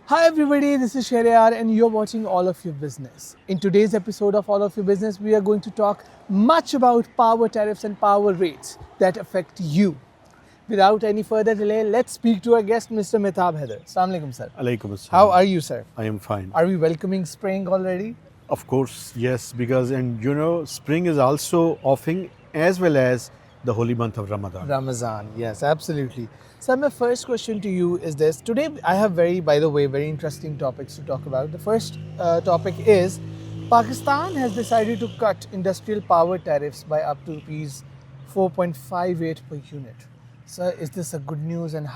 Hi everybody, this is Shariar and you're watching All of Your Business. In today's episode of All of Your Business, we are going to talk much about power tariffs and power rates that affect you. Without any further delay, let's speak to our guest, Mr. Mehtab Haider. Assalamu alaikum, sir. Alaikum How assalam. are you, sir? I am fine. Are we welcoming spring already? Of course, yes, because spring is also offering as well as the holy month of Ramadan. Ramazan, yes, absolutely. So my first question to you is this. Today I have very interesting topics to talk about. The first topic is Pakistan has decided to cut industrial power tariffs by up to rupees 4.58 per unit. So is this a good news and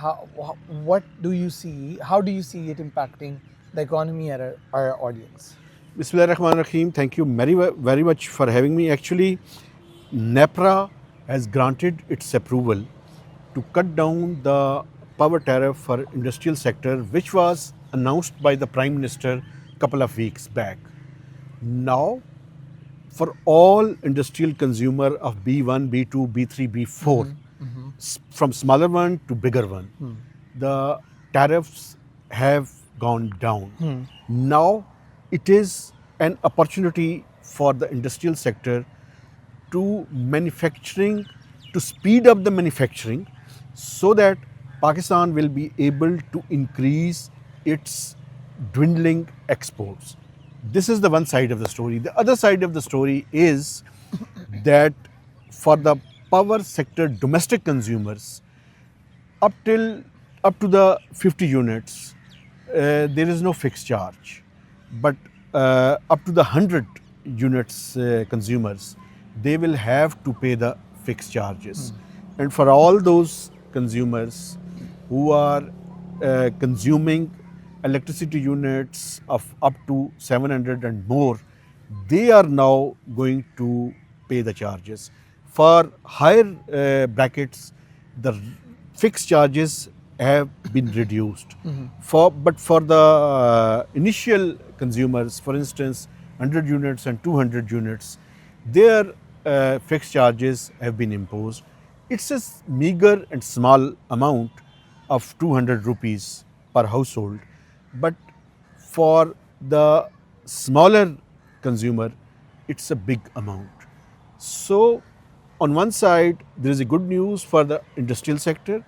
what do you see, how do you see it impacting the economy and our audience? Bismillahirrahmanirrahim. Thank you very much for having me. Actually, NEPRA has granted its approval to cut down the power tariff for industrial sector, which was announced by the Prime Minister a couple of weeks back. Now, for all industrial consumer of B1, B2, B3, B4, from smaller one to bigger one, the tariffs have gone down. Now, it is an opportunity for the industrial sector to speed up the manufacturing so that Pakistan will be able to increase its dwindling exports. This is the one side of the story. The other side of the story is that for the power sector domestic consumers, up to the 50 units, there is no fixed charge. But up to the 100 units consumers, they will have to pay the fixed charges. And for all those consumers who are consuming electricity units of up to 700 and more, they are now going to pay the charges. For higher brackets, the fixed charges have been reduced. But for the initial consumers, for instance, 100 units and 200 units, their fixed charges have been imposed. It's a meager and small amount of 200 rupees per household, but for the smaller consumer, it's a big amount. So, on one side, there is a good news for the industrial sector,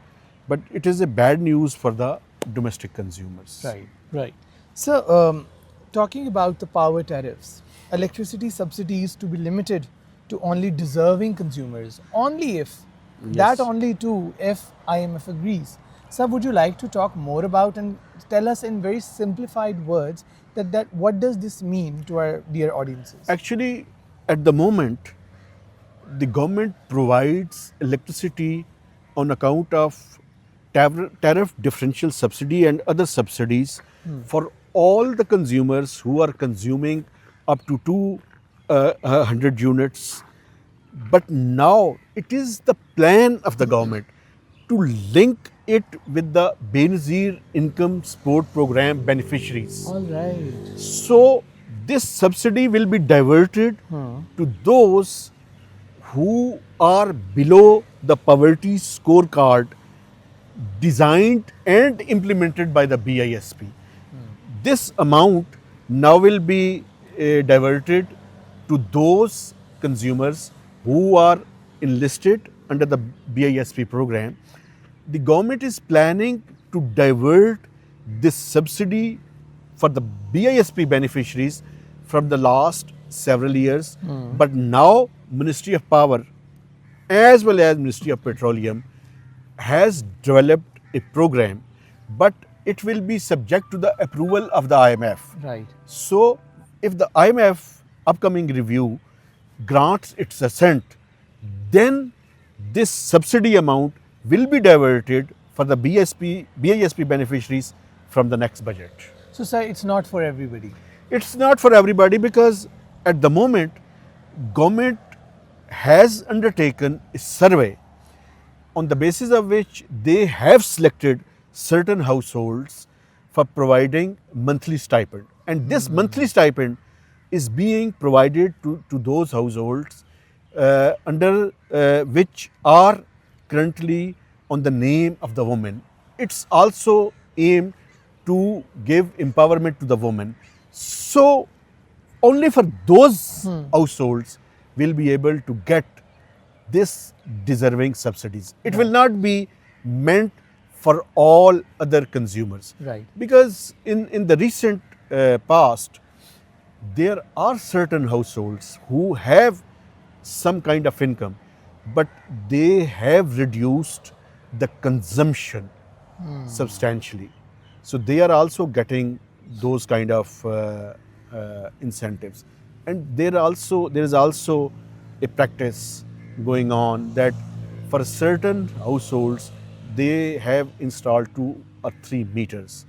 but it is a bad news for the domestic consumers. Right, right. So, talking about the power tariffs, electricity subsidies to be limited to only deserving consumers, only if, that only too, if IMF agrees. Sir, would you like to talk more about and tell us in very simplified words that what does this mean to our dear audiences? Actually, at the moment, the government provides electricity on account of tariff differential subsidy and other subsidies for all the consumers who are consuming up to 200 units. But now it is the plan of the government to link it with the Benazir Income Support Program beneficiaries. All right. So this subsidy will be diverted to those who are below the poverty scorecard designed and implemented by the BISP. This amount now will be diverted to those consumers who are enlisted under the BISP program. The government is planning to divert this subsidy for the BISP beneficiaries from the last several years. But now Ministry of Power as well as Ministry of Petroleum has developed a program, but it will be subject to the approval of the IMF. Right. So if the IMF upcoming review grants its assent, then this subsidy amount will be diverted for the BISP beneficiaries from the next budget. So, sir, it's not for everybody. It's not for everybody because at the moment, government has undertaken a survey on the basis of which they have selected certain households for providing monthly stipend. And this monthly stipend is being provided to those households under which are currently on the name of the woman. It's also aimed to give empowerment to the woman. So only for those households will be able to get this deserving subsidies. It will not be meant for all other consumers. Right. Because in the recent past, there are certain households who have some kind of income, but they have reduced the consumption substantially. So they are also getting those kind of incentives. And there is also a practice going on that for certain households they have installed 2 or 3 meters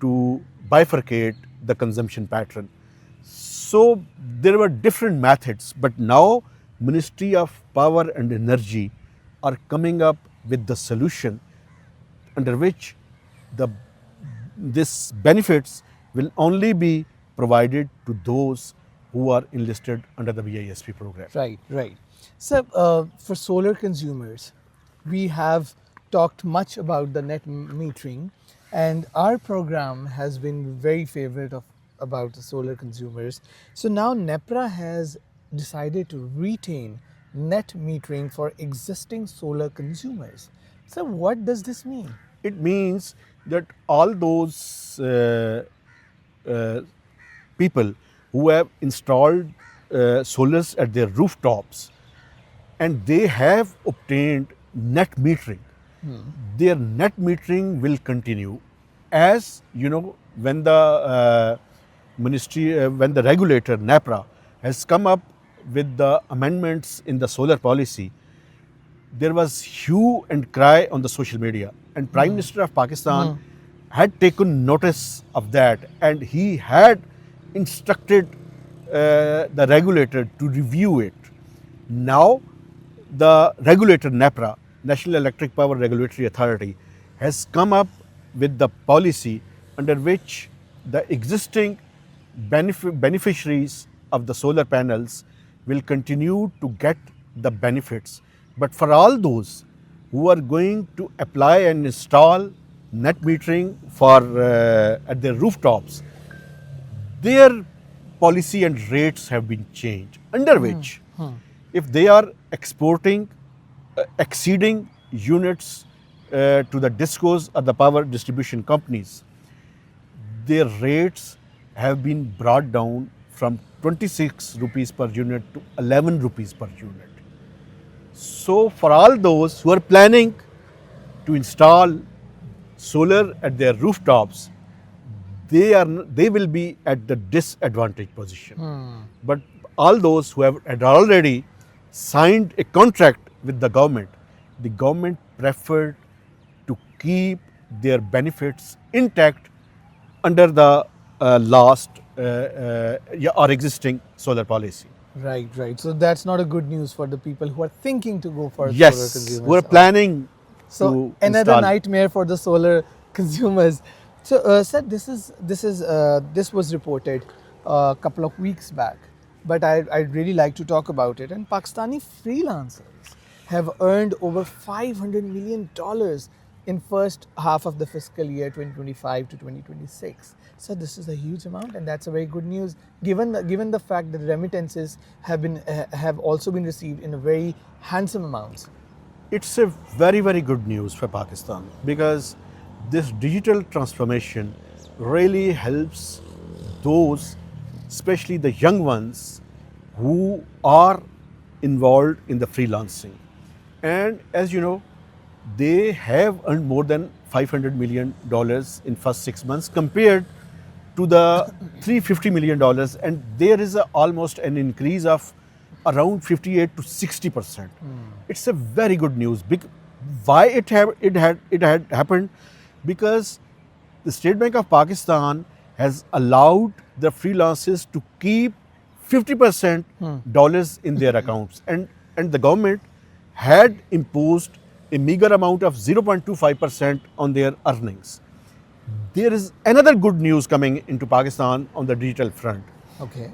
to bifurcate the consumption pattern. So there were different methods, but now Ministry of Power and Energy are coming up with the solution under which the this benefits will only be provided to those who are enlisted under the BISP program. Right, right. So, for solar consumers, we have talked much about the net metering, and our program has been very favorite of about the solar consumers. So now NEPRA has decided to retain net metering for existing solar consumers. So, what does this mean? It means that all those uh, people who have installed solars at their rooftops and they have obtained net metering, their net metering will continue. As you know, when the when the regulator NEPRA has come up with the amendments in the solar policy, there was hue and cry on the social media, and Prime Minister of Pakistan had taken notice of that, and he had instructed the regulator to review it. Now, the regulator NEPRA, National Electric Power Regulatory Authority, has come up with the policy under which the existing beneficiaries of the solar panels will continue to get the benefits. But for all those who are going to apply and install net metering for at their rooftops, their policy and rates have been changed, under which if they are exporting exceeding units to the discos or the power distribution companies, their rates have been brought down from 26 rupees per unit to 11 rupees per unit. So for all those who are planning to install solar at their rooftops, they will be at the disadvantaged position. But all those who have had already signed a contract with the government preferred to keep their benefits intact under the last or existing solar policy. Right, right. So that's not a good news for the people who are thinking to go for solar Yes, consumers. we're planning So to another install. nightmare for the solar consumers. So, sir, this was reported a couple of weeks back, but I'd really like to talk about it. And Pakistani freelancers have earned over $500 million in first half of the fiscal year 2025 to 2026. So this is a huge amount, and that's a very good news given the fact that remittances have also been received in a very handsome amounts. It's a very, very good news for Pakistan because this digital transformation really helps those, especially the young ones, who are involved in the freelancing. And as you know, they have earned more than $500 million in first 6 months compared to the $350 million, and there is almost an increase of around 58 to 60%. It's a very good news. Why it had happened? Because the State Bank of Pakistan has allowed the freelancers to keep 50% dollars in their accounts, and the government had imposed a meager amount of 0.25% on their earnings. There is another good news coming into Pakistan on the digital front. Okay.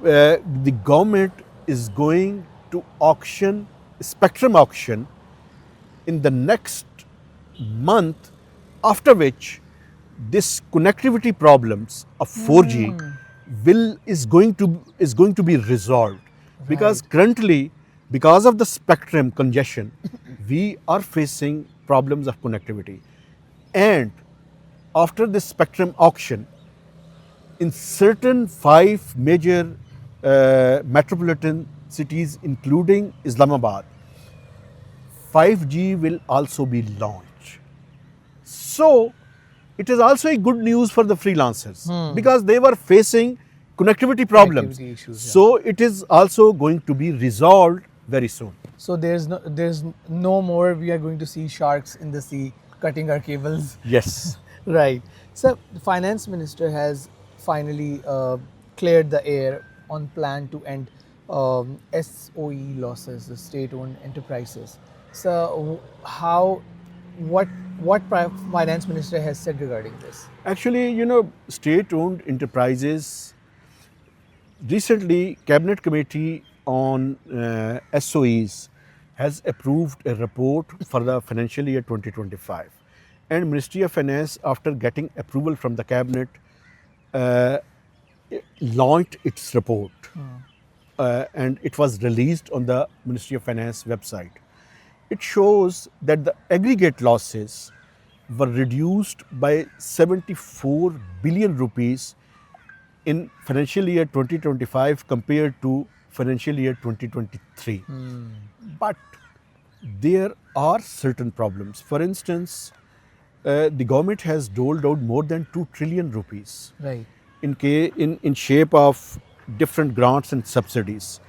The government is going to auction, spectrum auction, in the next month, after which this connectivity problems of 4G is going to be resolved, because Right. currently, because of the spectrum congestion, we are facing problems of connectivity. And after this spectrum auction, in certain 5 major metropolitan cities, including Islamabad, 5G will also be launched. So it is also a good news for the freelancers, because they were facing connectivity problems. Connectivity issues, yeah. So it is also going to be resolved very soon. So there's no more we are going to see sharks in the sea cutting our cables. Yes. Right. So the finance minister has finally cleared the air on plan to end SOE losses, the state-owned enterprises. So how, what finance minister has said regarding this? Actually, state-owned enterprises, recently Cabinet Committee on SOEs has approved a report for the financial year 2025, and Ministry of Finance, after getting approval from the Cabinet, uh, launched its report, and it was released on the Ministry of Finance website. It shows that the aggregate losses were reduced by 74 billion rupees in financial year 2025 compared to financial year 2023. But there are certain problems. For instance, the government has doled out more than 2 trillion rupees Right. in shape of different grants and subsidies.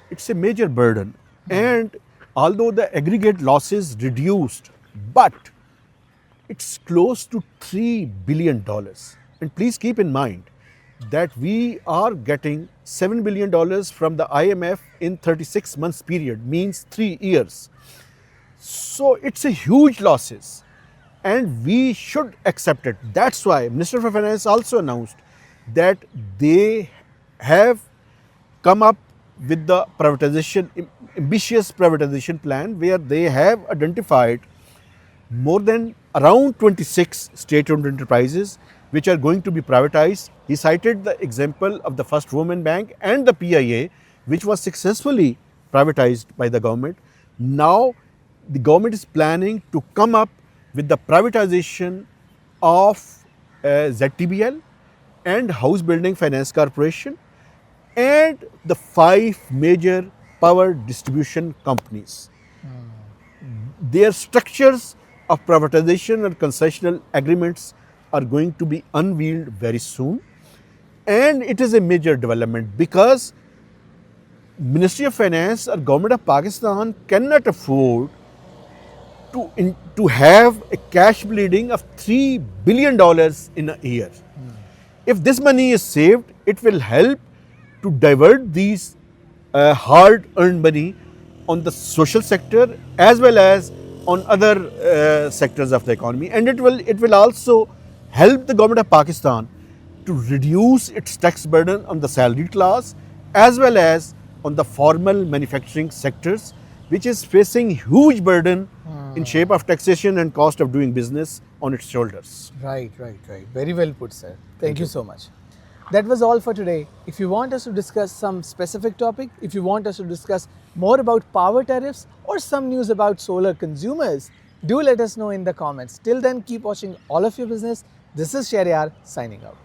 It's a major burden. And although the aggregate losses reduced, but it's close to $3 billion. And please keep in mind that we are getting $7 billion from the IMF in 36 months period, means 3 years. So it's a huge losses, and we should accept it. That's why Minister for Finance also announced that they have come up with the ambitious privatization plan, where they have identified more than around 26 state-owned enterprises which are going to be privatized. He cited the example of the First Women Bank and the PIA, which was successfully privatized by the government. Now, the government is planning to come up with the privatization of ZTBL and House Building Finance Corporation and the 5 major power distribution companies. Their structures of privatization and concessional agreements are going to be unveiled very soon. And it is a major development, because Ministry of Finance or Government of Pakistan cannot afford to have a cash bleeding of $3 billion in a year. If this money is saved, it will help to divert these hard-earned money on the social sector as well as on other sectors of the economy, and it will also help the government of Pakistan to reduce its tax burden on the salaried class as well as on the formal manufacturing sectors, which is facing huge burden in shape of taxation and cost of doing business on its shoulders. Right. Very well put, sir. Thank you so much. That was all for today. If you want us to discuss some specific topic, if you want us to discuss more about power tariffs or some news about solar consumers, do let us know in the comments. Till then, keep watching All of Your Business. This is Shariar signing out.